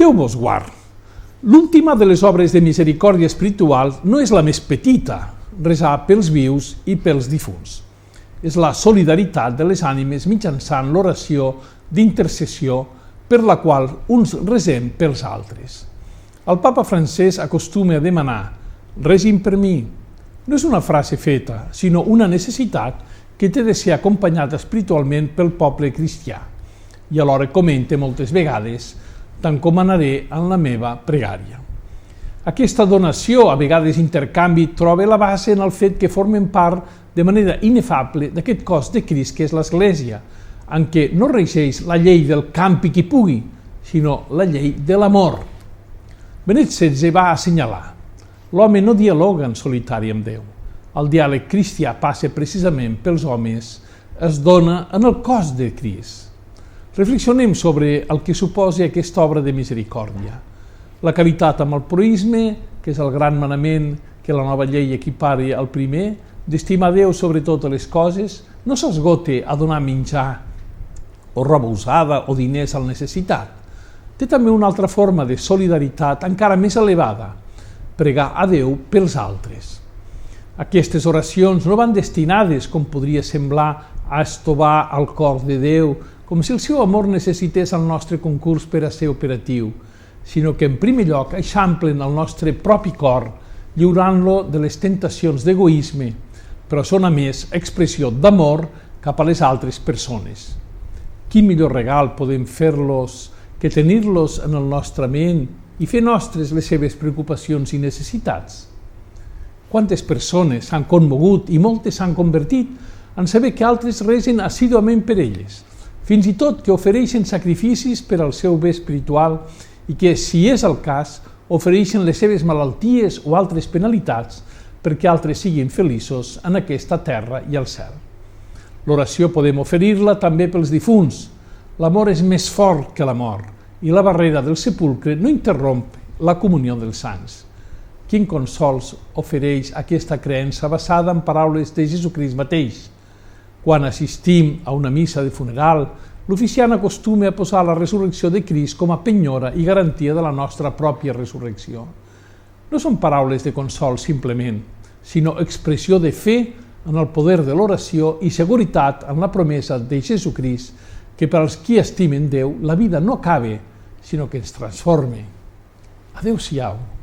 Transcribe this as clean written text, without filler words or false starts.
Déu vos guard. L'última de les obres de misericòrdia espiritual no és la més petita, resar pels vius i pels difunts. És la solidaritat de les ànimes mitjançant l'oració d'intercessió per la qual uns resem pels altres. El papa Francesc acostuma a demanar «Resin per mi». No és una frase feta, sinó una necessitat que té de ser acompanyada espiritualment pel poble cristià. I alhora comenta moltes vegades «T'encomanaré en la meva pregària». Aquesta donació, a vegades intercanvi, troba la base en el fet que formen part de manera inefable d'aquest cos de Crist que és l'Església, en què no regeix la llei del campi qui pugui, sinó la llei de l'amor. Benet XVI va assenyalar: l'home no dialoga en solitari amb Déu. El diàleg cristià passa precisament pels homes, es dona en el cos de Crist. Reflexionem sobre el que suposa aquesta obra de misericòrdia. La caritat amb el proïsme, que és el gran manament que la nova llei equipara al primer, d'estimar Déu sobre totes les coses, no s'esgota a donar menjar o roba usada o diners al necessitat. Té també una altra forma de solidaritat encara més elevada, pregar a Déu pels altres. Aquestes oracions no van destinades, com podria semblar, a estovar el cor de Déu, com si el seu amor necessités el nostre concurs per a ser operatiu, sinó que en primer lloc eixamplen el nostre propi cor, lliurant-lo de les tentacions d'egoisme, però són a més expressió d'amor cap a les altres persones. Quin millor regal podem fer-los que tenir-los en el nostre ment i fer nostres les seves preocupacions i necessitats? Quantes persones s'han commogut i moltes s'han convertit en saber que altres resen assíduament per elles, fins i tot que ofereixen sacrificis per al seu bé espiritual i que, si és el cas, ofereixen les seves malalties o altres penalitats perquè altres siguin feliços en aquesta terra i al cel. L'oració podem oferir-la també pels difunts. L'amor és més fort que la mort i la barrera del sepulcre no interromp la comunió dels sants. Quin consols ofereix aquesta creença basada en paraules de Jesucrist mateix? Quan assistim a una missa de funeral, l'oficiant acostuma a posar la resurrecció de Crist com a penyora i garantia de la nostra pròpia resurrecció. No són paraules de consol simplement, sinó expressió de fe en el poder de l'oració i seguretat en la promesa de Jesucrist que per als qui estimen Déu la vida no acaba, sinó que ens transforma. Adéu-siau.